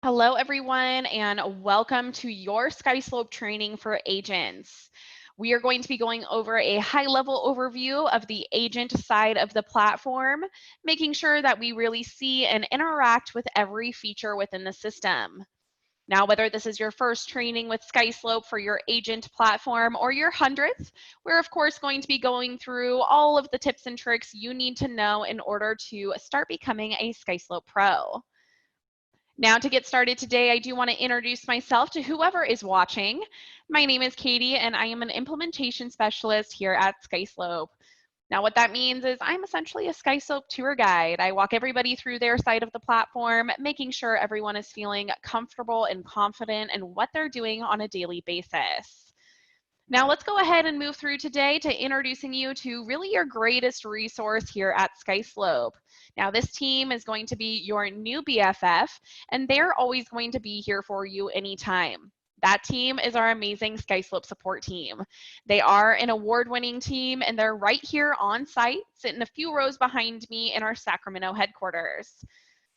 Hello, everyone, and welcome to your Skyslope training for agents. We are going to be going over a high-level overview of the agent side of the platform, making sure that we really see and interact with every feature within the system. Now, whether this is your first training with Skyslope for your agent platform or your 100th, we're of course going to be going through all of the tips and tricks you need to know in order to start becoming a Skyslope Pro. Now, to get started today, I do want to introduce myself to whoever is watching. My name is Katie, and I am an implementation specialist here at Skyslope. Now, what that means is I'm essentially a Skyslope tour guide. I walk everybody through their side of the platform, making sure everyone is feeling comfortable and confident in what they're doing on a daily basis. Now let's go ahead and move through today to introducing you to really your greatest resource here at Skyslope. Now this team is going to be your new BFF, and they're always going to be here for you anytime. That team is our amazing Skyslope support team. They are an award-winning team, and they're right here on site, sitting a few rows behind me in our Sacramento headquarters.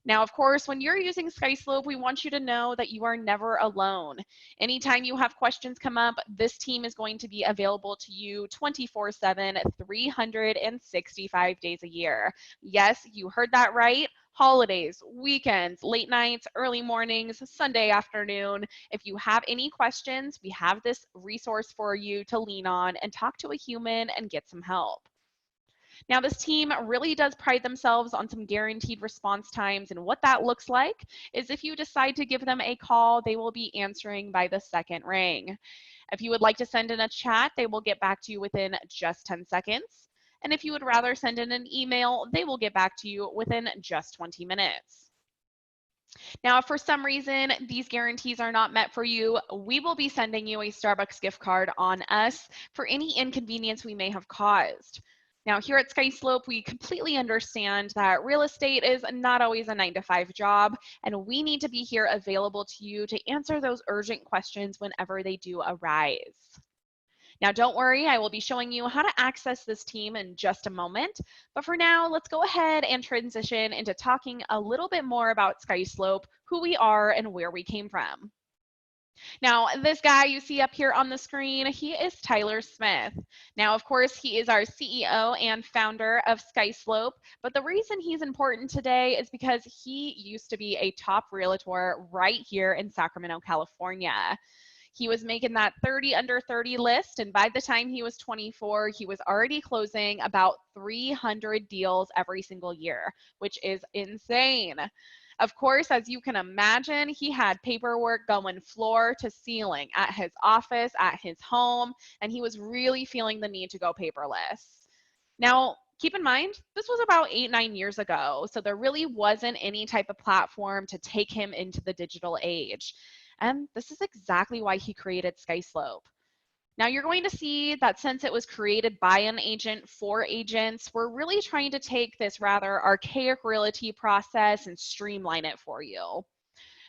Now, of course, when you're using Skyslope, we want you to know that you are never alone. Anytime you have questions come up, this team is going to be available to you 24/7, 365 days a year. Yes, you heard that right. Holidays, weekends, late nights, early mornings, Sunday afternoon. If you have any questions, we have this resource for you to lean on and talk to a human and get some help. Now, this team really does pride themselves on some guaranteed response times, and what that looks like is if you decide to give them a call, they will be answering by the second ring. If you would like to send in a chat, they will get back to you within just 10 seconds. And if you would rather send in an email, they will get back to you within just 20 minutes. Now, if for some reason these guarantees are not met for you, we will be sending you a Starbucks gift card on us for any inconvenience we may have caused. Now, here at Skyslope, we completely understand that real estate is not always a 9-to-5 job, and we need to be here available to you to answer those urgent questions whenever they do arise. Now, don't worry, I will be showing you how to access this team in just a moment. But for now, let's go ahead and transition into talking a little bit more about Skyslope, who we are, and where we came from. Now, this guy you see up here on the screen, he is Tyler Smith. Now, of course, he is our CEO and founder of Skyslope, but the reason he's important today is because he used to be a top realtor right here in Sacramento, California. He was making that 30 under 30 list, and by the time he was 24, he was already closing about 300 deals every single year, which is insane. Of course, as you can imagine, he had paperwork going floor to ceiling at his office, at his home, and he was really feeling the need to go paperless. Now, keep in mind, this was about 8, 9 years ago, so there really wasn't any type of platform to take him into the digital age. And this is exactly why he created Skyslope. Now you're going to see that since it was created by an agent for agents, we're really trying to take this rather archaic realty process and streamline it for you.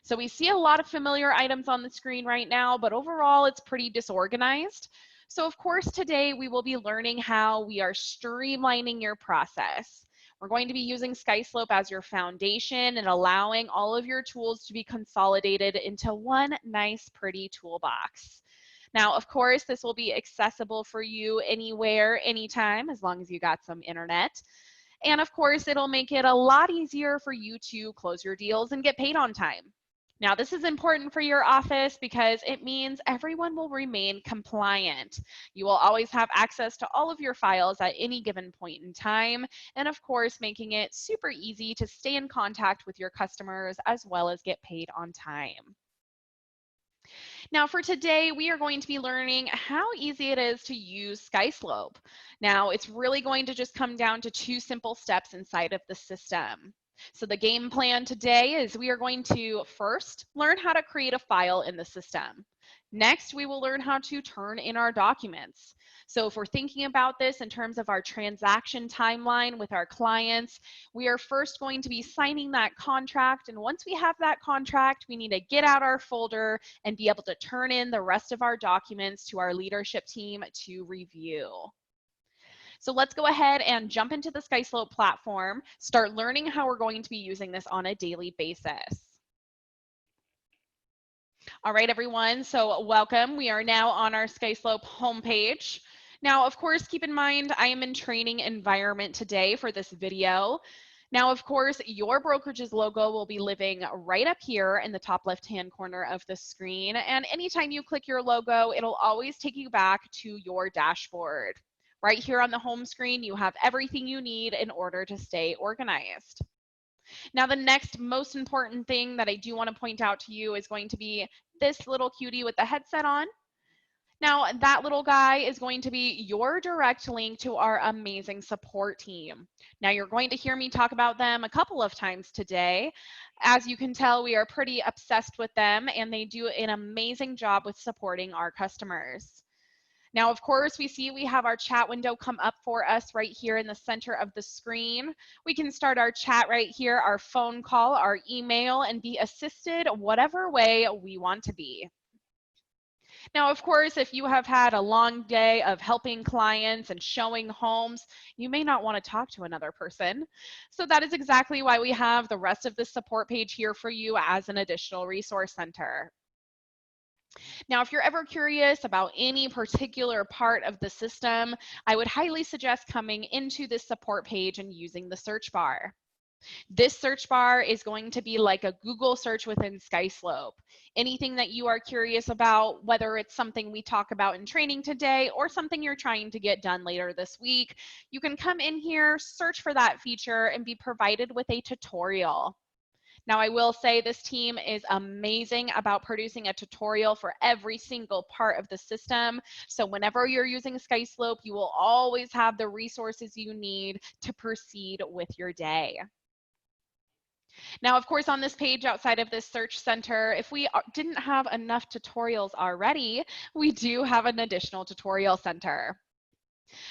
So we see a lot of familiar items on the screen right now, but overall it's pretty disorganized. So of course today we will be learning how we are streamlining your process. We're going to be using Skyslope as your foundation and allowing all of your tools to be consolidated into one nice, pretty toolbox. Now, of course, this will be accessible for you anywhere, anytime, as long as you got some internet. And of course, it'll make it a lot easier for you to close your deals and get paid on time. Now, this is important for your office because it means everyone will remain compliant. You will always have access to all of your files at any given point in time, and of course, making it super easy to stay in contact with your customers as well as get paid on time. Now for today, we are going to be learning how easy it is to use Skyslope. Now it's really going to just come down to 2 simple steps inside of the system. So the game plan today is we are going to first learn how to create a file in the system. Next, we will learn how to turn in our documents. So if we're thinking about this in terms of our transaction timeline with our clients, we are first going to be signing that contract. And once we have that contract, we need to get out our folder and be able to turn in the rest of our documents to our leadership team to review. So let's go ahead and jump into the Skyslope platform, start learning how we're going to be using this on a daily basis. All right, everyone, so welcome. We are now on our Skyslope homepage. Now, of course, keep in mind, I am in training environment today for this video. Now, of course, your brokerage's logo will be living right up here in the top left-hand corner of the screen. And anytime you click your logo, it'll always take you back to your dashboard. Right here on the home screen, you have everything you need in order to stay organized. Now, the next most important thing that I do want to point out to you is going to be this little cutie with the headset on. Now, that little guy is going to be your direct link to our amazing support team. Now, you're going to hear me talk about them a couple of times today. As you can tell, we are pretty obsessed with them, and they do an amazing job with supporting our customers. Now, of course, we have our chat window come up for us right here in the center of the screen. We can start our chat right here, our phone call, our email, and be assisted whatever way we want to be. Now, of course, if you have had a long day of helping clients and showing homes, you may not want to talk to another person. So that is exactly why we have the rest of the support page here for you as an additional resource center. Now, if you're ever curious about any particular part of the system, I would highly suggest coming into this support page and using the search bar. This search bar is going to be like a Google search within Skyslope. Anything that you are curious about, whether it's something we talk about in training today or something you're trying to get done later this week, you can come in here, search for that feature, and be provided with a tutorial. Now, I will say this team is amazing about producing a tutorial for every single part of the system. So whenever you're using Skyslope, you will always have the resources you need to proceed with your day. Now, of course, on this page outside of this search center, if we didn't have enough tutorials already, we do have an additional tutorial center.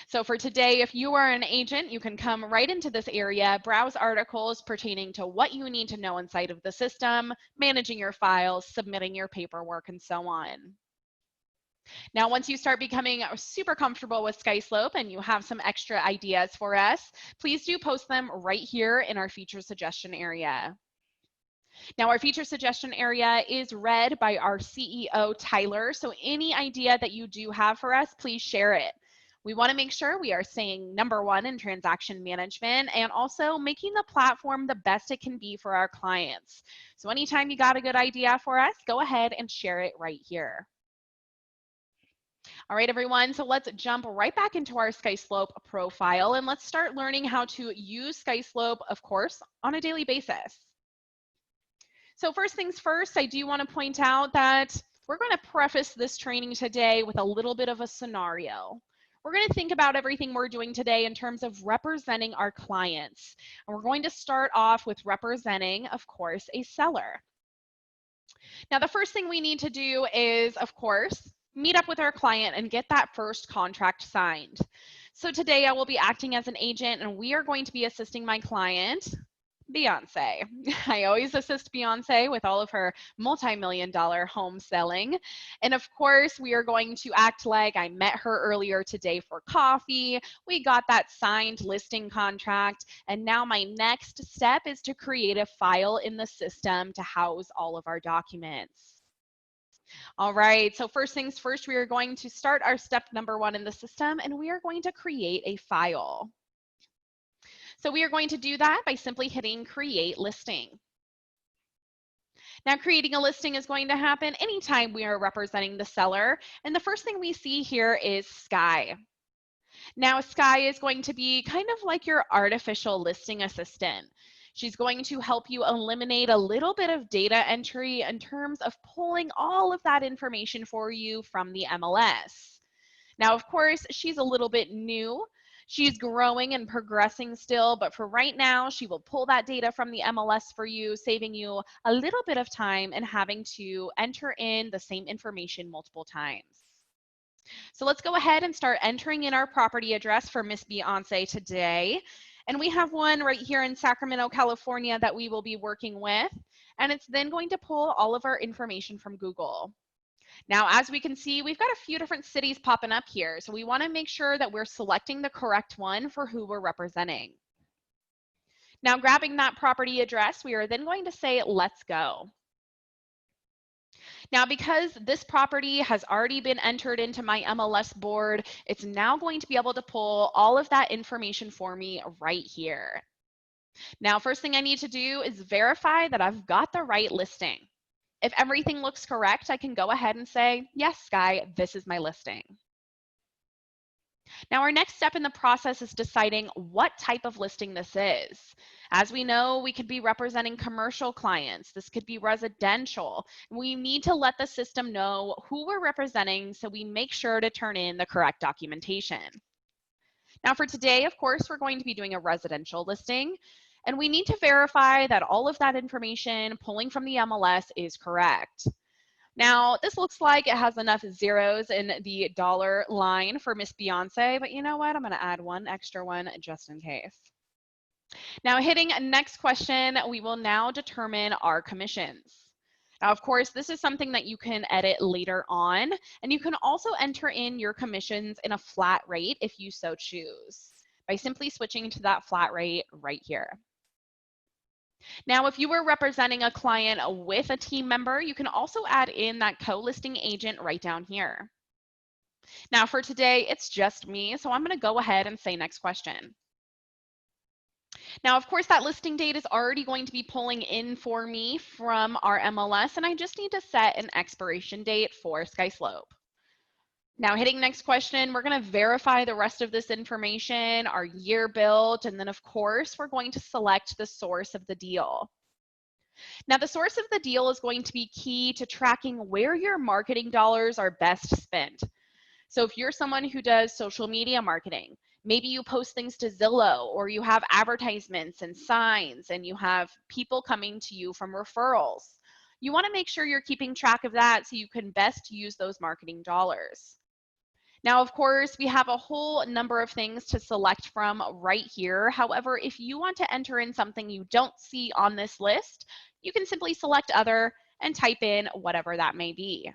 So for today, if you are an agent, you can come right into this area, browse articles pertaining to what you need to know inside of the system, managing your files, submitting your paperwork, and so on. Now, once you start becoming super comfortable with Skyslope and you have some extra ideas for us, please do post them right here in our feature suggestion area. Now, our feature suggestion area is read by our CEO, Tyler. So any idea that you do have for us, please share it. We want to make sure we are staying #1 in transaction management and also making the platform the best it can be for our clients. So anytime you got a good idea for us, go ahead and share it right here. All right, everyone, so let's jump right back into our Skyslope profile and let's start learning how to use Skyslope, of course, on a daily basis. So first things first, I do want to point out that we're going to preface this training today with a little bit of a scenario. We're going to think about everything we're doing today in terms of representing our clients. And we're going to start off with representing, of course, a seller. Now, the first thing we need to do is, of course, meet up with our client and get that first contract signed. So today I will be acting as an agent and we are going to be assisting my client, Beyonce. I always assist Beyonce with all of her multi-million-dollar home selling. And of course, we are going to act like I met her earlier today for coffee. We got that signed listing contract. And now my next step is to create a file in the system to house all of our documents. All right, so first things first, we are going to start our step #1 in the system, and we are going to create a file. So we are going to do that by simply hitting Create Listing. Now, creating a listing is going to happen anytime we are representing the seller. And the first thing we see here is Sky. Now, Sky is going to be kind of like your artificial listing assistant. She's going to help you eliminate a little bit of data entry in terms of pulling all of that information for you from the MLS. Now, of course, she's a little bit new. She's growing and progressing still, but for right now, she will pull that data from the MLS for you, saving you a little bit of time and having to enter in the same information multiple times. So let's go ahead and start entering in our property address for Miss Beyonce today. And we have one right here in Sacramento, California that we will be working with. And it's then going to pull all of our information from Google. Now, as we can see, we've got a few different cities popping up here. So we want to make sure that we're selecting the correct one for who we're representing. Now, grabbing that property address, we are then going to say, let's go. Now, because this property has already been entered into my MLS board, it's now going to be able to pull all of that information for me right here. Now, first thing I need to do is verify that I've got the right listing. If everything looks correct, I can go ahead and say, yes, Sky, this is my listing. Now, our next step in the process is deciding what type of listing this is. As we know, we could be representing commercial clients. This could be residential. We need to let the system know who we're representing so we make sure to turn in the correct documentation. Now, for today, of course, we're going to be doing a residential listing, and we need to verify that all of that information pulling from the MLS is correct. Now, this looks like it has enough zeros in the dollar line for Miss Beyonce, but you know what? I'm going to add one extra one just in case. Now, hitting next question, we will now determine our commissions. Now, of course, this is something that you can edit later on, and you can also enter in your commissions in a flat rate if you so choose, by simply switching to that flat rate right here. Now, if you were representing a client with a team member, you can also add in that co-listing agent right down here. Now, for today, it's just me, so I'm going to go ahead and say next question. Now, of course, that listing date is already going to be pulling in for me from our MLS, and I just need to set an expiration date for Skyslope. Now, hitting next question, we're going to verify the rest of this information, our year built, and then, of course, we're going to select the source of the deal. Now, the source of the deal is going to be key to tracking where your marketing dollars are best spent. So if you're someone who does social media marketing, maybe you post things to Zillow, or you have advertisements and signs, and you have people coming to you from referrals. You want to make sure you're keeping track of that so you can best use those marketing dollars. Now, of course, we have a whole number of things to select from right here. However, if you want to enter in something you don't see on this list, you can simply select other and type in whatever that may be.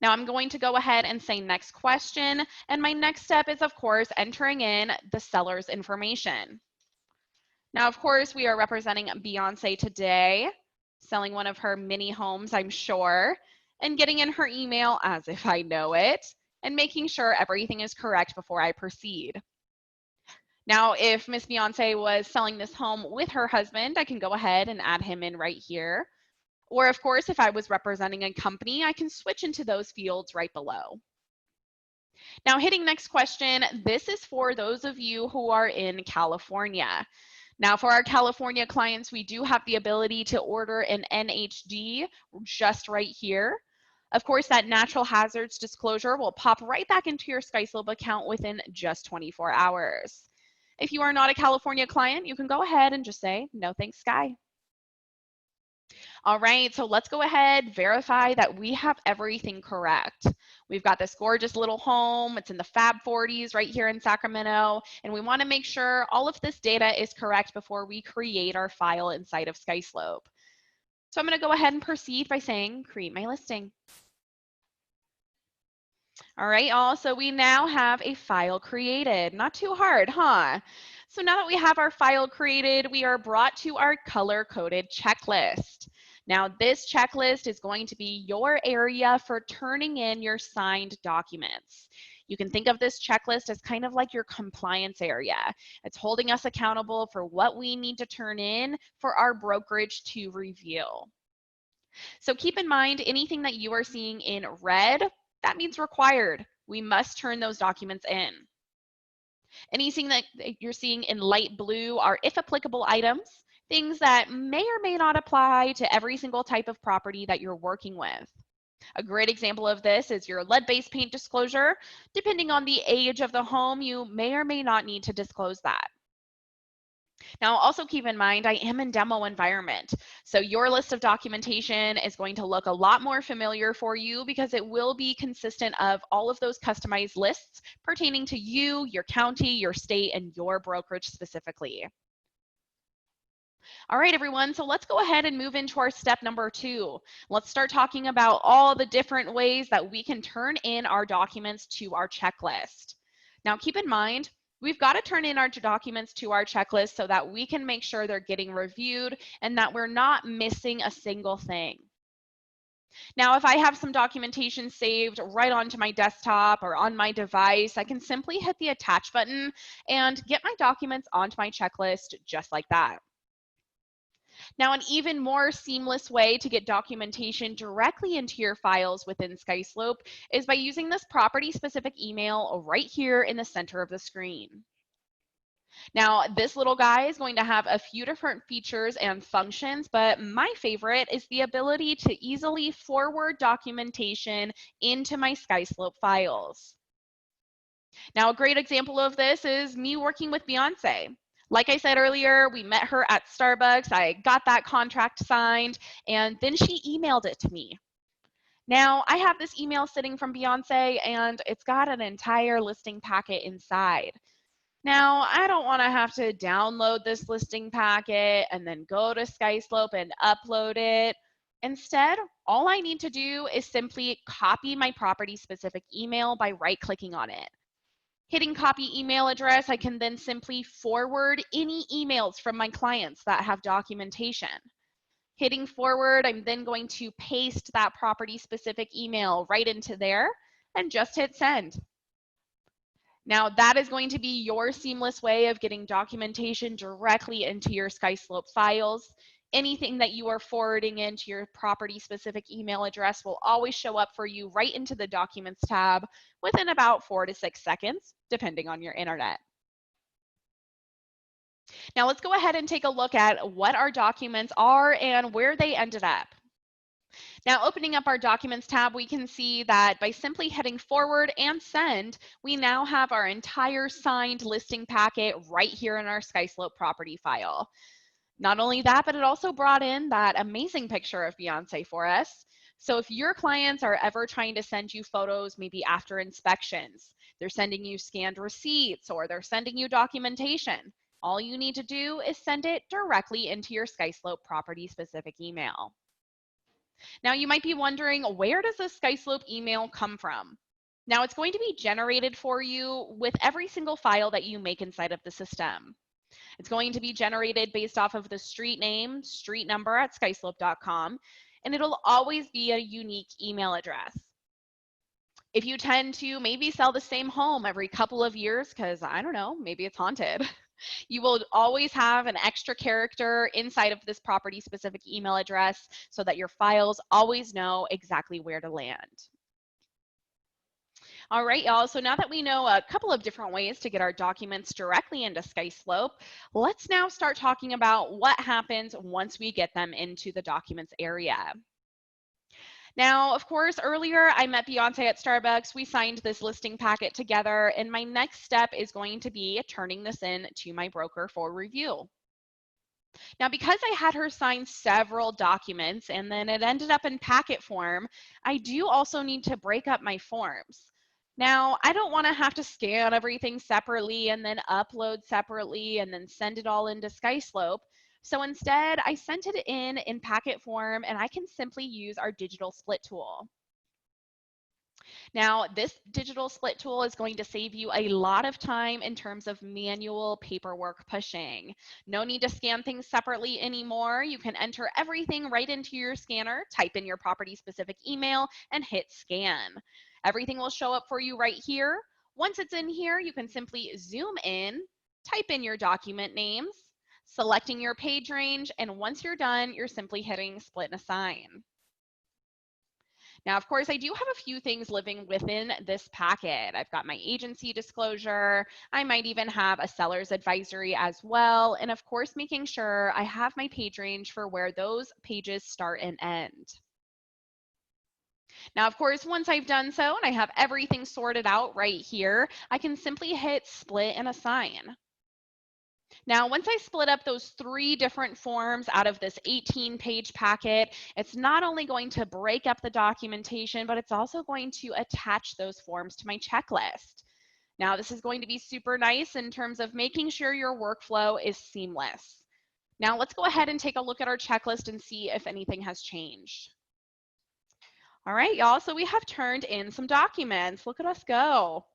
Now I'm going to go ahead and say next question, and my next step is, of course, entering in the seller's information. Now, of course, we are representing Beyonce today, selling one of her mini homes, I'm sure, and getting in her email as if I know it, and making sure everything is correct before I proceed. Now, if Miss Beyonce was selling this home with her husband, I can go ahead and add him in right here. Or, of course, if I was representing a company, I can switch into those fields right below. Now, hitting next question, this is for those of you who are in California. Now, for our California clients, we do have the ability to order an NHD just right here. Of course, that natural hazards disclosure will pop right back into your Skyslope account within just 24 hours. If you are not a California client, you can go ahead and just say, no thanks, Sky. All right, so let's go ahead, verify that we have everything correct. We've got this gorgeous little home. It's in the Fab 40s right here in Sacramento, and we want to make sure all of this data is correct before we create our file inside of Skyslope. So I'm going to go ahead and proceed by saying create my listing. All right, y'all, so we now have a file created. Not too hard, huh? So now that we have our file created, we are brought to our color-coded checklist. Now, this checklist is going to be your area for turning in your signed documents. You can think of this checklist as kind of like your compliance area. It's holding us accountable for what we need to turn in for our brokerage to review. So keep in mind, anything that you are seeing in red, that means required. We must turn those documents in. Anything that you're seeing in light blue are if applicable items, things that may or may not apply to every single type of property that you're working with. A great example of this is your lead-based paint disclosure. Depending on the age of the home, you may or may not need to disclose that. Now, also keep in mind, I am in demo environment. So your list of documentation is going to look a lot more familiar for you because it will be consistent of all of those customized lists pertaining to you, your county, your state, and your brokerage specifically. All right, everyone, so let's go ahead and move into our step number 2. Let's start talking about all the different ways that we can turn in our documents to our checklist. Now, keep in mind, we've got to turn in our documents to our checklist so that we can make sure they're getting reviewed and that we're not missing a single thing. Now, if I have some documentation saved right onto my desktop or on my device, I can simply hit the attach button and get my documents onto my checklist just like that. Now, an even more seamless way to get documentation directly into your files within Skyslope is by using this property-specific email right here in the center of the screen. Now, this little guy is going to have a few different features and functions, but my favorite is the ability to easily forward documentation into my Skyslope files. Now, a great example of this is me working with Beyonce. Like I said earlier, we met her at Starbucks. I got that contract signed, and then she emailed it to me. Now, I have this email sitting from Beyonce, and it's got an entire listing packet inside. Now, I don't want to have to download this listing packet and then go to Skyslope and upload it. Instead, all I need to do is simply copy my property-specific email by right-clicking on it. Hitting copy email address, I can then simply forward any emails from my clients that have documentation. Hitting forward, I'm then going to paste that property-specific email right into there and just hit send. Now, that is going to be your seamless way of getting documentation directly into your Skyslope files. Anything that you are forwarding into your property-specific email address will always show up for you right into the Documents tab within about 4 to 6 seconds, depending on your internet. Now, let's go ahead and take a look at what our documents are and where they ended up. Now, opening up our Documents tab, we can see that by simply hitting forward and send, we now have our entire signed listing packet right here in our Skyslope property file. Not only that, but it also brought in that amazing picture of Beyonce for us. So if your clients are ever trying to send you photos, maybe after inspections, they're sending you scanned receipts or they're sending you documentation, all you need to do is send it directly into your Skyslope property specific email. Now you might be wondering, where does this Skyslope email come from? Now it's going to be generated for you with every single file that you make inside of the system. It's going to be generated based off of the street name, street number at skyslope.com, and it'll always be a unique email address. If you tend to maybe sell the same home every couple of years, because I don't know, maybe it's haunted, you will always have an extra character inside of this property specific email address so that your files always know exactly where to land. All right, y'all, so now that we know a couple of different ways to get our documents directly into Skyslope, let's now start talking about what happens once we get them into the documents area. Now, of course, earlier I met Beyonce at Starbucks. We signed this listing packet together, and my next step is going to be turning this in to my broker for review. Now, because I had her sign several documents and then it ended up in packet form, I do also need to break up my forms. Now, I don't want to have to scan everything separately and then upload separately and then send it all into Skyslope. So instead, I sent it in packet form, and I can simply use our digital split tool. Now, this digital split tool is going to save you a lot of time in terms of manual paperwork pushing. No need to scan things separately anymore. You can enter everything right into your scanner, type in your property-specific email, and hit scan. Everything will show up for you right here. Once it's in here, you can simply zoom in, type in your document names, selecting your page range, and once you're done, you're simply hitting split and assign. Now, of course, I do have a few things living within this packet. I've got my agency disclosure. I might even have a seller's advisory as well. And of course, making sure I have my page range for where those pages start and end. Now, of course, once I've done so and I have everything sorted out right here, I can simply hit split and assign. Now, once I split up those 3 different forms out of this 18-page packet, it's not only going to break up the documentation, but it's also going to attach those forms to my checklist. Now, this is going to be super nice in terms of making sure your workflow is seamless. Now, let's go ahead and take a look at our checklist and see if anything has changed. All right, y'all, so we have turned in some documents. Look at us go.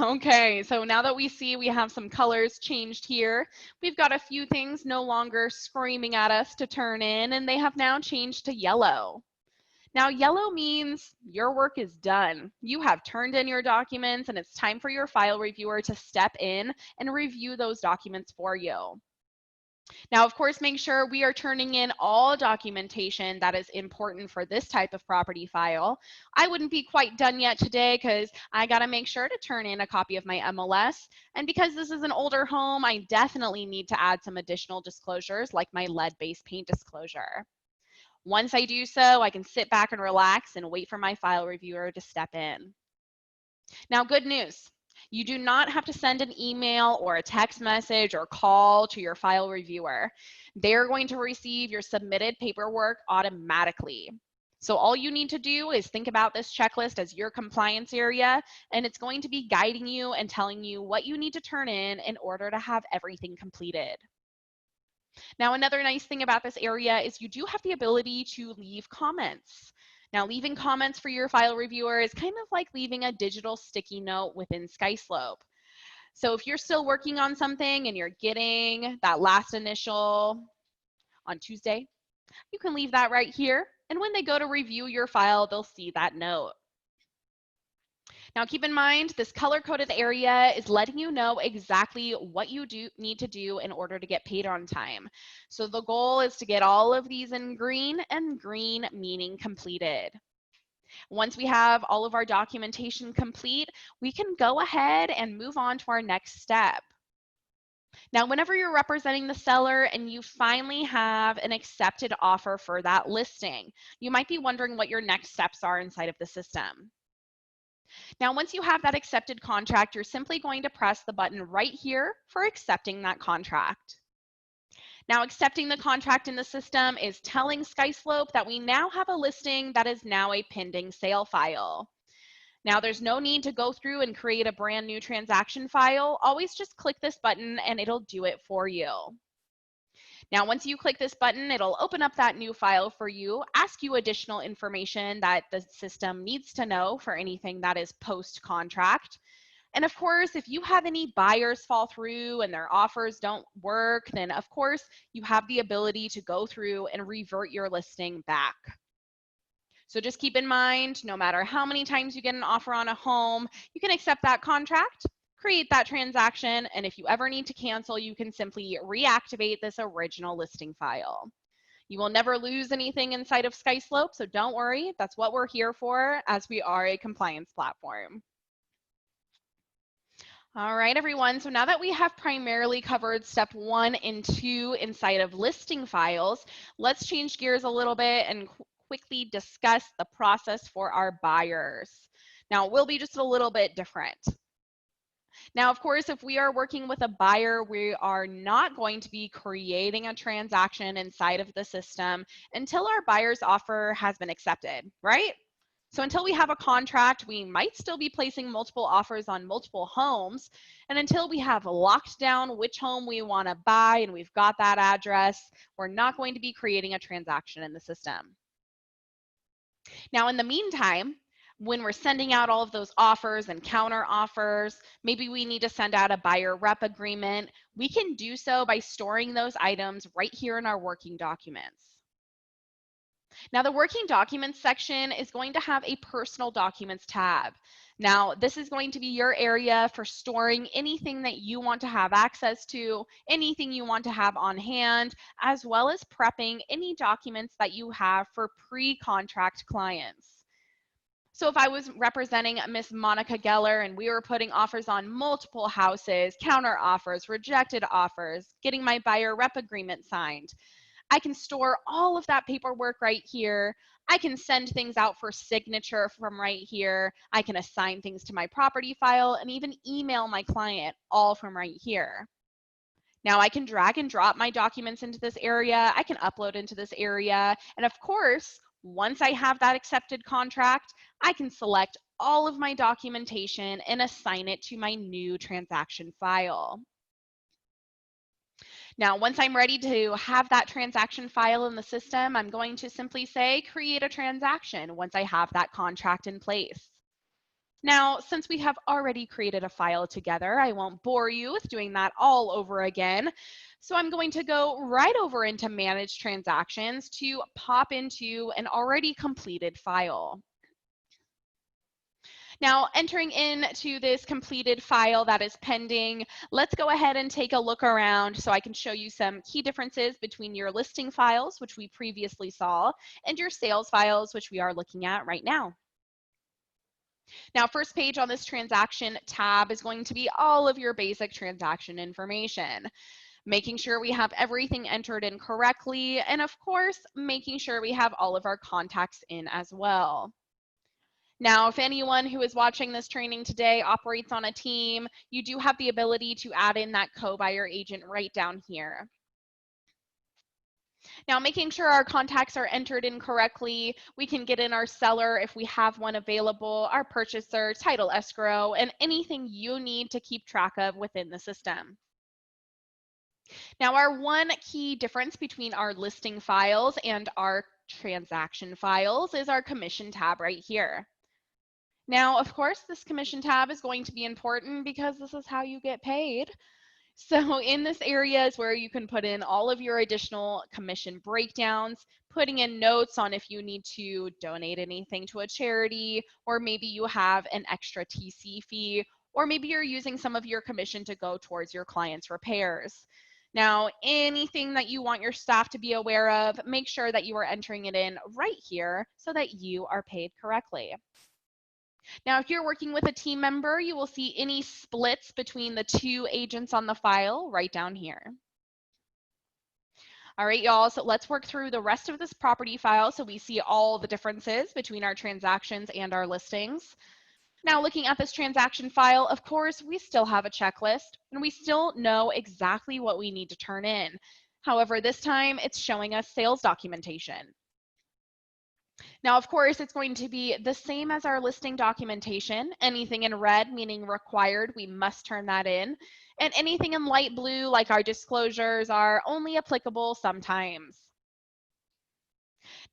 Okay, so now that we see we have some colors changed here, we've got a few things no longer screaming at us to turn in, and they have now changed to yellow. Now, yellow means your work is done. You have turned in your documents and it's time for your file reviewer to step in and review those documents for you. Now, of course, make sure we are turning in all documentation that is important for this type of property file. I wouldn't be quite done yet today because I got to make sure to turn in a copy of my MLS. And because this is an older home, I definitely need to add some additional disclosures like my lead-based paint disclosure. Once I do so, I can sit back and relax and wait for my file reviewer to step in. Now, good news. You do not have to send an email or a text message or call to your file reviewer. They're going to receive your submitted paperwork automatically. So all you need to do is think about this checklist as your compliance area, and it's going to be guiding you and telling you what you need to turn in order to have everything completed. Now, another nice thing about this area is you do have the ability to leave comments. Now, leaving comments for your file reviewer is kind of like leaving a digital sticky note within Skyslope. So if you're still working on something and you're getting that last initial on Tuesday, you can leave that right here. And when they go to review your file, they'll see that note. Now, keep in mind, this color-coded area is letting you know exactly what you need to do in order to get paid on time. So the goal is to get all of these in green, and green meaning completed. Once we have all of our documentation complete, we can go ahead and move on to our next step. Now, whenever you're representing the seller and you finally have an accepted offer for that listing, you might be wondering what your next steps are inside of the system. Now, once you have that accepted contract, you're simply going to press the button right here for accepting that contract. Now, accepting the contract in the system is telling Skyslope that we now have a listing that is now a pending sale file. Now, there's no need to go through and create a brand new transaction file. Always just click this button and it'll do it for you. Now, once you click this button, it'll open up that new file for you, ask you additional information that the system needs to know for anything that is post-contract. And of course, if you have any buyers fall through and their offers don't work, then of course, you have the ability to go through and revert your listing back. So just keep in mind, no matter how many times you get an offer on a home, you can accept that contract, create that transaction, and if you ever need to cancel, you can simply reactivate this original listing file. You will never lose anything inside of Skyslope, so don't worry. That's what we're here for, as we are a compliance platform. All right, everyone. So now that we have primarily covered step 1 and 2 inside of listing files, let's change gears a little bit and quickly discuss the process for our buyers. Now, it will be just a little bit different. Now, of course, if we are working with a buyer, we are not going to be creating a transaction inside of the system until our buyer's offer has been accepted, right? So until we have a contract, we might still be placing multiple offers on multiple homes. And until we have locked down which home we want to buy and we've got that address, we're not going to be creating a transaction in the system. Now, in the meantime, when we're sending out all of those offers and counter offers, maybe we need to send out a buyer rep agreement. We can do so by storing those items right here in our working documents. Now, the working documents section is going to have a personal documents tab. Now, this is going to be your area for storing anything that you want to have access to, anything you want to have on hand, as well as prepping any documents that you have for pre-contract clients. So if I was representing Miss Monica Geller and we were putting offers on multiple houses, counter offers, rejected offers, getting my buyer rep agreement signed, I can store all of that paperwork right here. I can send things out for signature from right here. I can assign things to my property file and even email my client all from right here. Now I can drag and drop my documents into this area. I can upload into this area. And of course, once I have that accepted contract, I can select all of my documentation and assign it to my new transaction file. Now, once I'm ready to have that transaction file in the system, I'm going to simply say create a transaction once I have that contract in place. Now, since we have already created a file together, I won't bore you with doing that all over again. So I'm going to go right over into Manage Transactions to pop into an already completed file. Now, entering into this completed file that is pending, let's go ahead and take a look around so I can show you some key differences between your listing files, which we previously saw, and your sales files, which we are looking at right now. Now, first page on this transaction tab is going to be all of your basic transaction information, making sure we have everything entered in correctly, and of course, making sure we have all of our contacts in as well. Now, if anyone who is watching this training today operates on a team, you do have the ability to add in that co-buyer agent right down here. Now, making sure our contacts are entered in correctly, we can get in our seller if we have one available, our purchaser, title escrow, and anything you need to keep track of within the system. Now, our one key difference between our listing files and our transaction files is our commission tab right here. Now, of course, this commission tab is going to be important because this is how you get paid. So in this area is where you can put in all of your additional commission breakdowns, putting in notes on if you need to donate anything to a charity, or maybe you have an extra TC fee, or maybe you're using some of your commission to go towards your client's repairs. Now, anything that you want your staff to be aware of, make sure that you are entering it in right here so that you are paid correctly. Now, if you're working with a team member, you will see any splits between the two agents on the file right down here. All right, y'all, so let's work through the rest of this property file so we see all the differences between our transactions and our listings. Now, looking at this transaction file, of course, we still have a checklist and we still know exactly what we need to turn in. However, this time it's showing us sales documentation. Now, of course, it's going to be the same as our listing documentation. Anything in red, meaning required, we must turn that in. And anything in light blue, like our disclosures, are only applicable sometimes.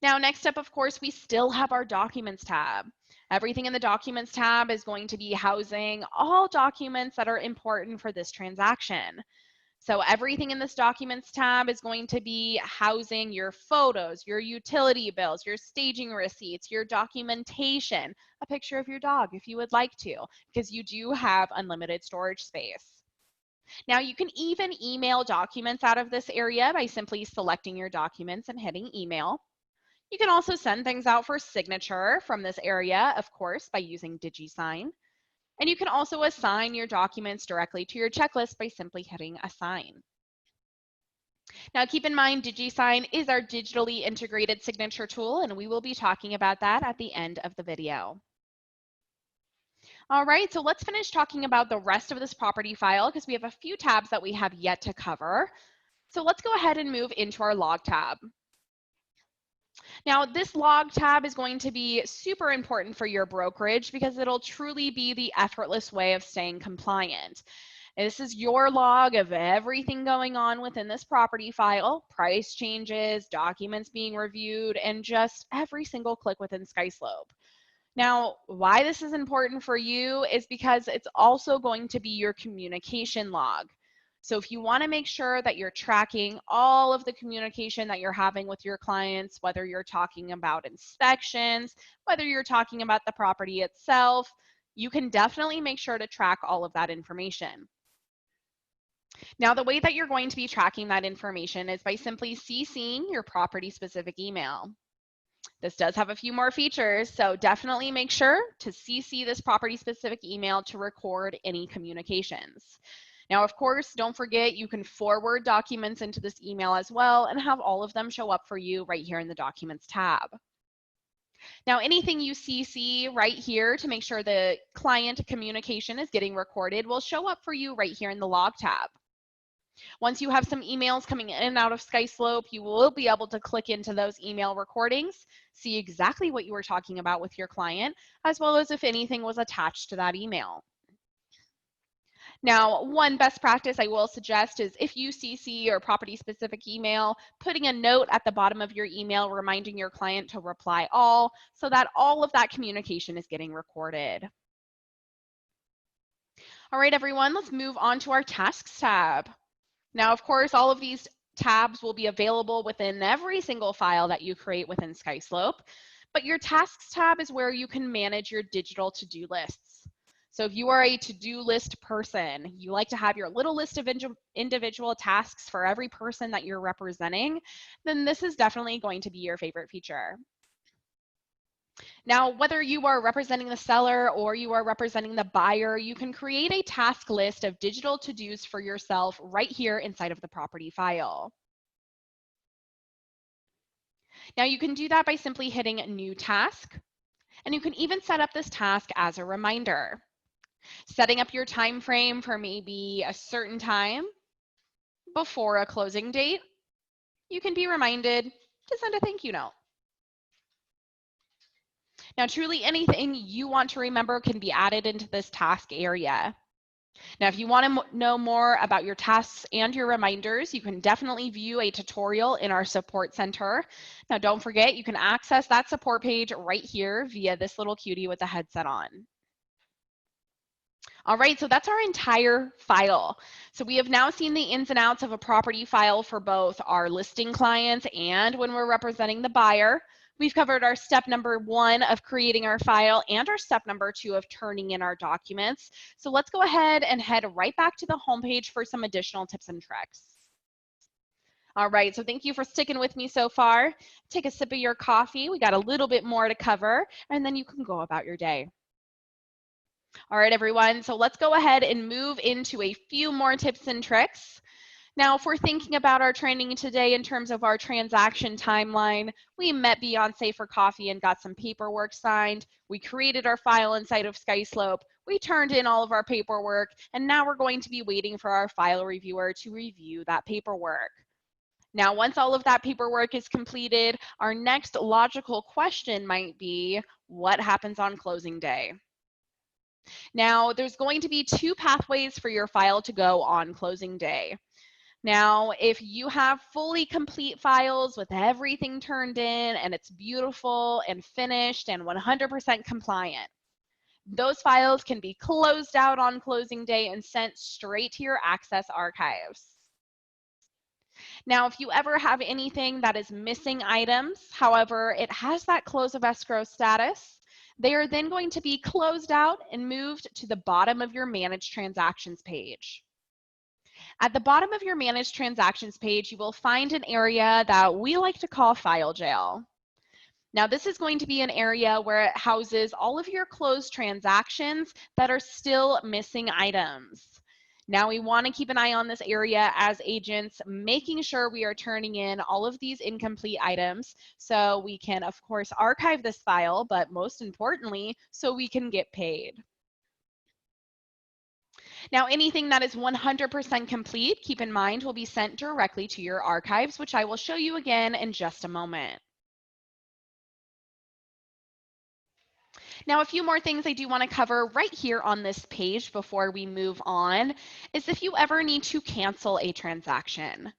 Now, next up, of course, we still have our Documents tab. Everything in the Documents tab is going to be housing all documents that are important for this transaction. So everything in this Documents tab is going to be housing your photos, your utility bills, your staging receipts, your documentation, a picture of your dog if you would like to, because you do have unlimited storage space. Now you can even email documents out of this area by simply selecting your documents and hitting email. You can also send things out for signature from this area, of course, by using DigiSign. And you can also assign your documents directly to your checklist by simply hitting Assign. Now, keep in mind, DigiSign is our digitally integrated signature tool, and we will be talking about that at the end of the video. All right, so let's finish talking about the rest of this property file because we have a few tabs that we have yet to cover. So let's go ahead and move into our log tab. Now, this log tab is going to be super important for your brokerage because it'll truly be the effortless way of staying compliant. This is your log of everything going on within this property file, price changes, documents being reviewed, and just every single click within Skyslope. Now, why this is important for you is because it's also going to be your communication log. So if you want to make sure that you're tracking all of the communication that you're having with your clients, whether you're talking about inspections, whether you're talking about the property itself, you can definitely make sure to track all of that information. Now, the way that you're going to be tracking that information is by simply CCing your property-specific email. This does have a few more features, so definitely make sure to CC this property-specific email to record any communications. Now, of course, don't forget you can forward documents into this email as well and have all of them show up for you right here in the Documents tab. Now, anything you CC right here to make sure the client communication is getting recorded will show up for you right here in the Log tab. Once you have some emails coming in and out of Skyslope, you will be able to click into those email recordings, see exactly what you were talking about with your client, as well as if anything was attached to that email. Now, one best practice I will suggest is if you CC your property-specific email, putting a note at the bottom of your email reminding your client to reply all so that all of that communication is getting recorded. All right, everyone, let's move on to our tasks tab. Now, of course, all of these tabs will be available within every single file that you create within Skyslope, but your tasks tab is where you can manage your digital to-do lists. So if you are a to-do list person, you like to have your little list of individual tasks for every person that you're representing, then this is definitely going to be your favorite feature. Now, whether you are representing the seller or you are representing the buyer, you can create a task list of digital to-dos for yourself right here inside of the property file. Now, you can do that by simply hitting New Task, and you can even set up this task as a reminder. Setting up your time frame for maybe a certain time before a closing date, you can be reminded to send a thank you note. Now, truly anything you want to remember can be added into this task area. Now, if you want to know more about your tasks and your reminders, you can definitely view a tutorial in our support center. Now, don't forget, you can access that support page right here via this little cutie with the headset on. All right, so that's our entire file. So we have now seen the ins and outs of a property file for both our listing clients and when we're representing the buyer. We've covered our step number 1 of creating our file and our step number 2 of turning in our documents. So let's go ahead and head right back to the homepage for some additional tips and tricks. All right, so thank you for sticking with me so far. Take a sip of your coffee. We got a little bit more to cover, and then you can go about your day. All right, everyone, so let's go ahead and move into a few more tips and tricks. Now, if we're thinking about our training today in terms of our transaction timeline, we met Beyonce for coffee and got some paperwork signed. We created our file inside of Skyslope. We turned in all of our paperwork, and now we're going to be waiting for our file reviewer to review that paperwork. Now, once all of that paperwork is completed, our next logical question might be, what happens on closing day? Now, there's going to be 2 pathways for your file to go on closing day. Now, if you have fully complete files with everything turned in and it's beautiful and finished and 100% compliant, those files can be closed out on closing day and sent straight to your Access archives. Now, if you ever have anything that is missing items, however, it has that close of escrow status, they are then going to be closed out and moved to the bottom of your Manage Transactions page. At the bottom of your Manage Transactions page, you will find an area that we like to call File Jail. Now, this is going to be an area where it houses all of your closed transactions that are still missing items. Now, we want to keep an eye on this area as agents, making sure we are turning in all of these incomplete items so we can, of course, archive this file, but most importantly, so we can get paid. Now, anything that is 100% complete, keep in mind, will be sent directly to your archives, which I will show you again in just a moment. Now, a few more things I do want to cover right here on this page before we move on is if you ever need to cancel a transaction.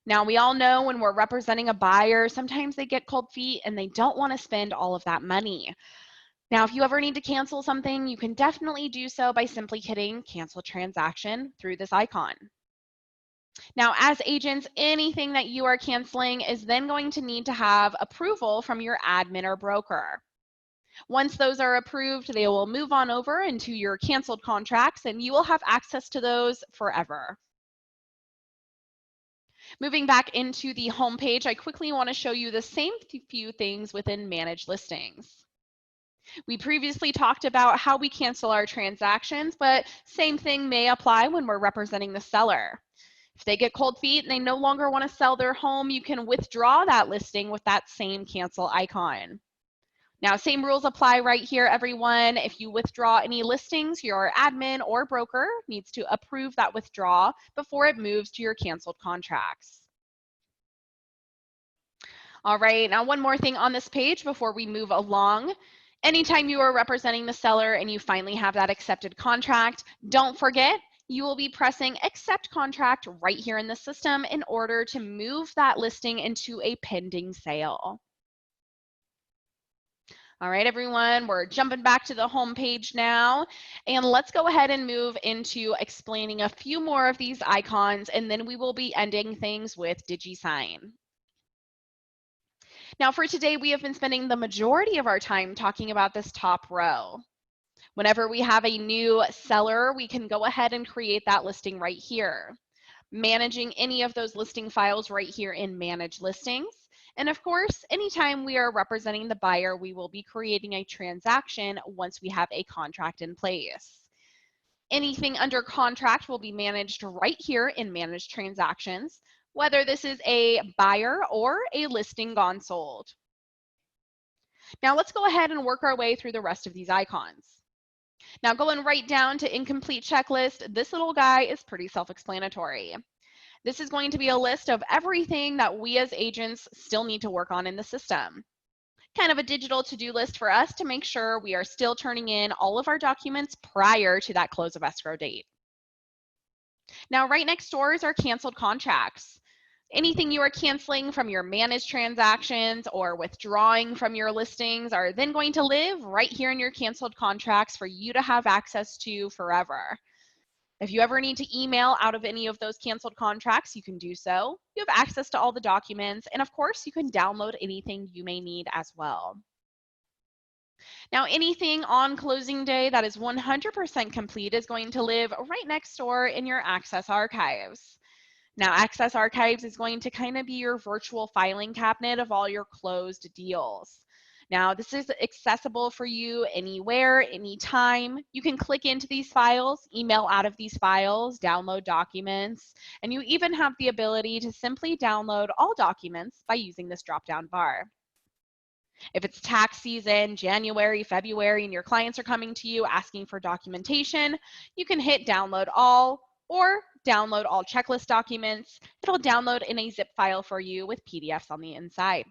Now, we all know when we're representing a buyer, sometimes they get cold feet and they don't want to spend all of that money. Now, if you ever need to cancel something, you can definitely do so by simply hitting Cancel Transaction through this icon. Now, as agents, anything that you are canceling is then going to need to have approval from your admin or broker. Once those are approved, they will move on over into your canceled contracts and you will have access to those forever. Moving back into the home page, I quickly want to show you the same few things within Manage Listings. We previously talked about how we cancel our transactions, but same thing may apply when we're representing the seller. If they get cold feet and they no longer want to sell their home, you can withdraw that listing with that same cancel icon. Now, same rules apply right here, everyone. If you withdraw any listings, your admin or broker needs to approve that withdrawal before it moves to your canceled contracts. All right, now one more thing on this page before we move along. Anytime you are representing the seller and you finally have that accepted contract, don't forget, you will be pressing Accept Contract right here in the system in order to move that listing into a pending sale. All right, everyone, we're jumping back to the home page now, and let's go ahead and move into explaining a few more of these icons, and then we will be ending things with DigiSign. Now, for today, we have been spending the majority of our time talking about this top row. Whenever we have a new seller, we can go ahead and create that listing right here, managing any of those listing files right here in Manage Listings. And of course, anytime we are representing the buyer, we will be creating a transaction once we have a contract in place. Anything under contract will be managed right here in Manage Transactions, whether this is a buyer or a listing gone sold. Now let's go ahead and work our way through the rest of these icons. Now going right down to incomplete checklist, this little guy is pretty self-explanatory. This is going to be a list of everything that we as agents still need to work on in the system. Kind of a digital to-do list for us to make sure we are still turning in all of our documents prior to that close of escrow date. Now, right next door is our canceled contracts. Anything you are canceling from your managed transactions or withdrawing from your listings are then going to live right here in your canceled contracts for you to have access to forever. If you ever need to email out of any of those canceled contracts, you can do so. You have access to all the documents, and of course, you can download anything you may need as well. Now, anything on closing day that is 100% complete is going to live right next door in your Access Archives. Now, Access Archives is going to kind of be your virtual filing cabinet of all your closed deals. Now, this is accessible for you anywhere, anytime. You can click into these files, email out of these files, download documents, and you even have the ability to simply download all documents by using this drop-down bar. If it's tax season, January, February, and your clients are coming to you asking for documentation, you can hit download all or download all checklist documents. It'll download in a zip file for you with PDFs on the inside.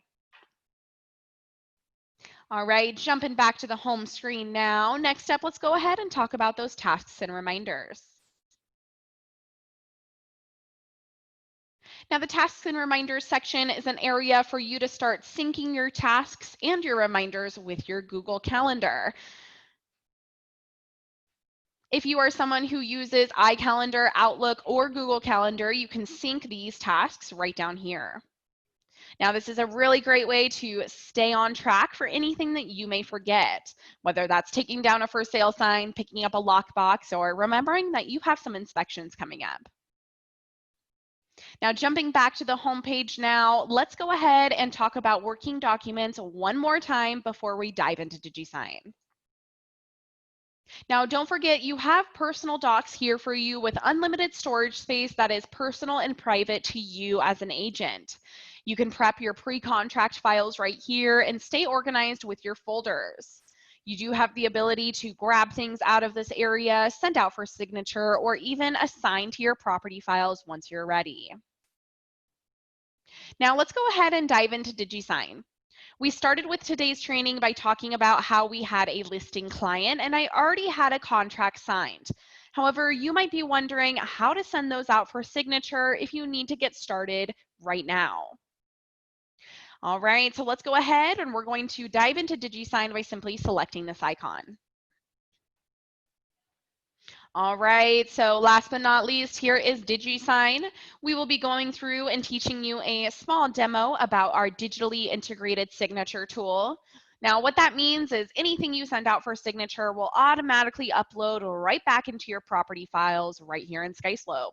All right, jumping back to the home screen now. Next up, let's go ahead and talk about those tasks and reminders. Now, the tasks and reminders section is an area for you to start syncing your tasks and your reminders with your Google Calendar. If you are someone who uses iCalendar, Outlook, or Google Calendar, you can sync these tasks right down here. Now, this is a really great way to stay on track for anything that you may forget, whether that's taking down a for sale sign, picking up a lockbox, or remembering that you have some inspections coming up. Now, jumping back to the home page now, let's go ahead and talk about working documents one more time before we dive into DigiSign. Now, don't forget, you have personal docs here for you with unlimited storage space that is personal and private to you as an agent. You can prep your pre-contract files right here and stay organized with your folders. You do have the ability to grab things out of this area, send out for signature, or even assign to your property files once you're ready. Now, let's go ahead and dive into DigiSign. We started with today's training by talking about how we had a listing client and I already had a contract signed. However, you might be wondering how to send those out for signature if you need to get started right now. All right, so let's go ahead and we're going to dive into DigiSign by simply selecting this icon. All right, so last but not least, here is DigiSign. We will be going through and teaching you a small demo about our digitally integrated signature tool. Now, what that means is anything you send out for signature will automatically upload right back into your property files right here in Skyslope.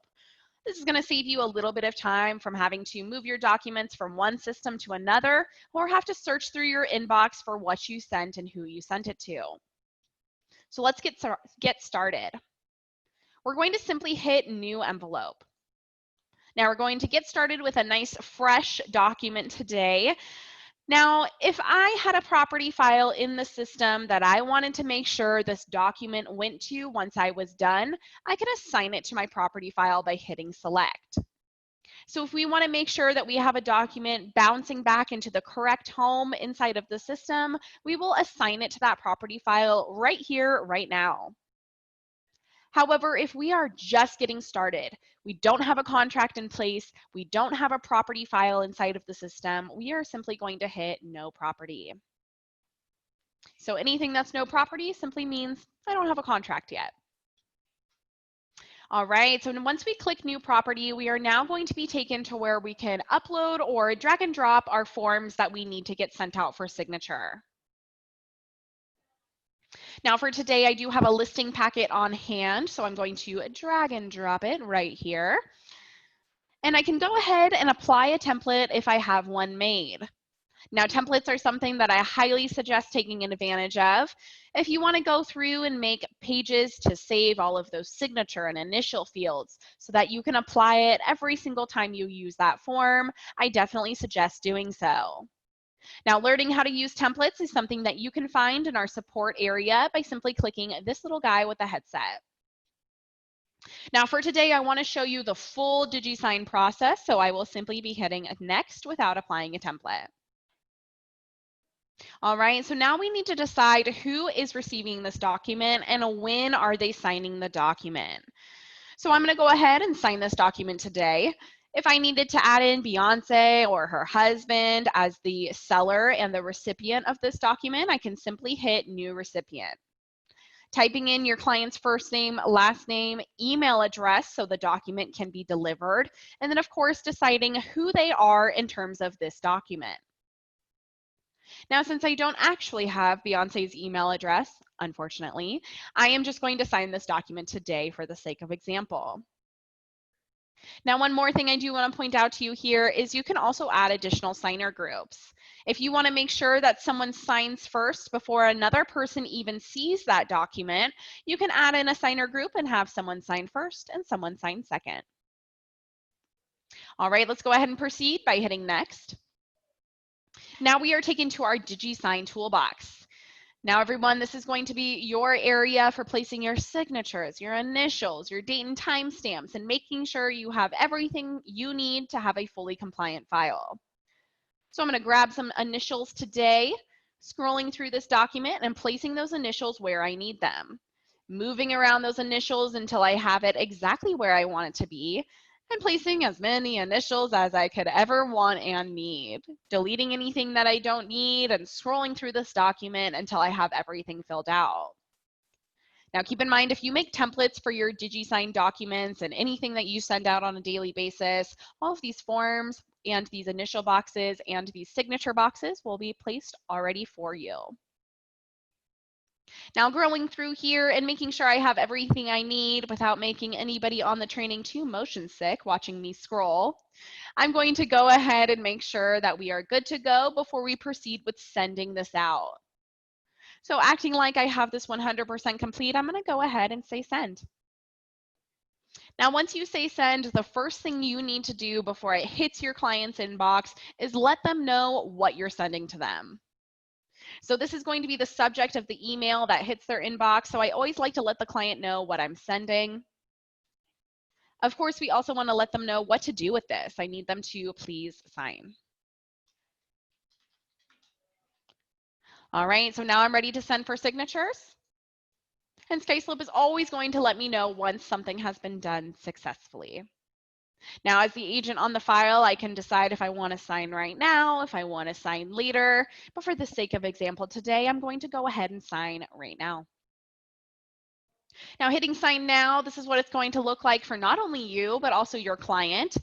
This is going to save you a little bit of time from having to move your documents from one system to another or have to search through your inbox for what you sent and who you sent it to. So let's get started. We're going to simply hit New Envelope. Now we're going to get started with a nice fresh document today. Now, if I had a property file in the system that I wanted to make sure this document went to once I was done, I can assign it to my property file by hitting Select. So if we want to make sure that we have a document bouncing back into the correct home inside of the system, we will assign it to that property file right here, right now. However, if we are just getting started, we don't have a contract in place, we don't have a property file inside of the system, we are simply going to hit No Property. So anything that's no property simply means I don't have a contract yet. All right, so once we click new property, we are now going to be taken to where we can upload or drag and drop our forms that we need to get sent out for signature. Now for today, I do have a listing packet on hand, so I'm going to drag and drop it right here. And I can go ahead and apply a template if I have one made. Now, templates are something that I highly suggest taking advantage of. If you want to go through and make pages to save all of those signature and initial fields so that you can apply it every single time you use that form, I definitely suggest doing so. Now, learning how to use templates is something that you can find in our support area by simply clicking this little guy with the headset. Now, for today, I want to show you the full DigiSign process, so I will simply be hitting next without applying a template. All right, so now we need to decide who is receiving this document and when are they signing the document. So I'm going to go ahead and sign this document today. If I needed to add in Beyonce or her husband as the seller and the recipient of this document, I can simply hit New Recipient. Typing in your client's first name, last name, email address so the document can be delivered, and then of course deciding who they are in terms of this document. Now, since I don't actually have Beyonce's email address, unfortunately, I am just going to sign this document today for the sake of example. Now, one more thing I do want to point out to you here is you can also add additional signer groups. If you want to make sure that someone signs first before another person even sees that document, you can add in a signer group and have someone sign first and someone sign second. All right, let's go ahead and proceed by hitting next. Now we are taken to our DigiSign toolbox. Now everyone, this is going to be your area for placing your signatures, your initials, your date and time stamps, and making sure you have everything you need to have a fully compliant file. So I'm going to grab some initials today, scrolling through this document and placing those initials where I need them. Moving around those initials until I have it exactly where I want it to be, and placing as many initials as I could ever want and need. Deleting anything that I don't need and scrolling through this document until I have everything filled out. Now keep in mind, if you make templates for your DigiSign documents and anything that you send out on a daily basis, all of these forms and these initial boxes and these signature boxes will be placed already for you. Now scrolling through here and making sure I have everything I need without making anybody on the training too motion sick watching me scroll, I'm going to go ahead and make sure that we are good to go before we proceed with sending this out. So acting like I have this 100% complete, I'm going to go ahead and say send. Now, once you say send, the first thing you need to do before it hits your client's inbox is let them know what you're sending to them. So this is going to be the subject of the email that hits their inbox. So I always like to let the client know what I'm sending. Of course, we also want to let them know what to do with this. I need them to please sign. All right, so now I'm ready to send for signatures. And Skyslope is always going to let me know once something has been done successfully. Now, as the agent on the file, I can decide if I want to sign right now, if I want to sign later, but for the sake of example today, I'm going to go ahead and sign right now. Now, hitting sign now, this is what it's going to look like for not only you, but also your client.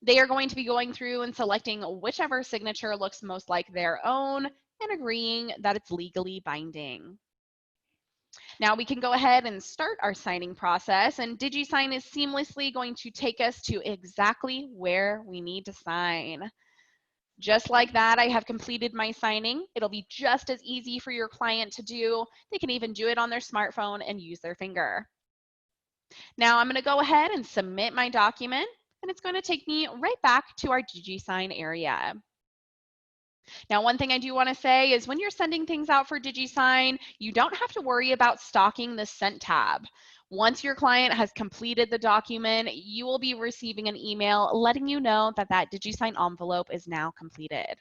They are going to be going through and selecting whichever signature looks most like their own and agreeing that it's legally binding. Now we can go ahead and start our signing process, and DigiSign is seamlessly going to take us to exactly where we need to sign. Just like that, I have completed my signing. It'll be just as easy for your client to do. They can even do it on their smartphone and use their finger. Now I'm going to go ahead and submit my document, and it's going to take me right back to our DigiSign area. Now, one thing I do want to say is when you're sending things out for DigiSign, you don't have to worry about stalking the Sent tab. Once your client has completed the document, you will be receiving an email letting you know that that DigiSign envelope is now completed.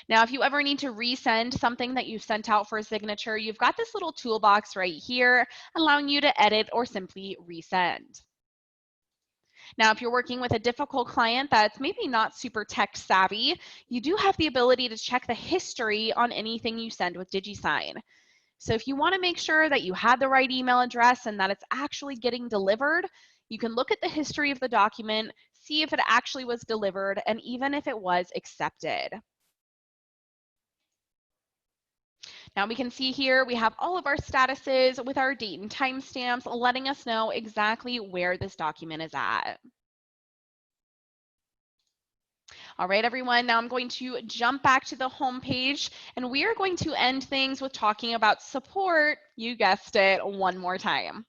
Now, if you ever need to resend something that you sent out for a signature, you've got this little toolbox right here allowing you to edit or simply resend. Now, if you're working with a difficult client that's maybe not super tech savvy, you do have the ability to check the history on anything you send with DigiSign. So if you want to make sure that you had the right email address and that it's actually getting delivered, you can look at the history of the document, see if it actually was delivered, and even if it was accepted. Now we can see here we have all of our statuses with our date and timestamps letting us know exactly where this document is at. All right, everyone, now I'm going to jump back to the home page, and we are going to end things with talking about support, you guessed it, one more time.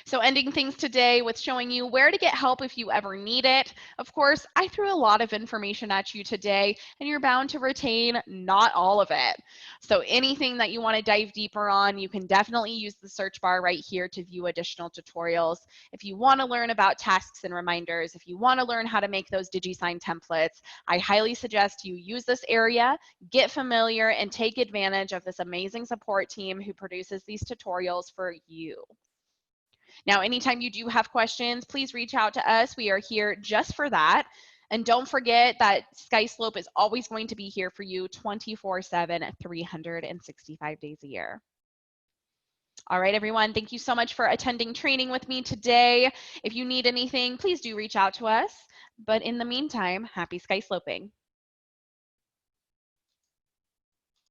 So ending things today with showing you where to get help if you ever need it. Of course, I threw a lot of information at you today, and you're bound to retain not all of it. So anything that you want to dive deeper on, you can definitely use the search bar right here to view additional tutorials. If you want to learn about tasks and reminders, if you want to learn how to make those DigiSign templates, I highly suggest you use this area, get familiar, and take advantage of this amazing support team who produces these tutorials for you. Now, anytime you do have questions, please reach out to us. We are here just for that. And don't forget that Skyslope is always going to be here for you 24/7, 365 days a year. All right, everyone, thank you so much for attending training with me today. If you need anything, please do reach out to us. But in the meantime, happy skysloping.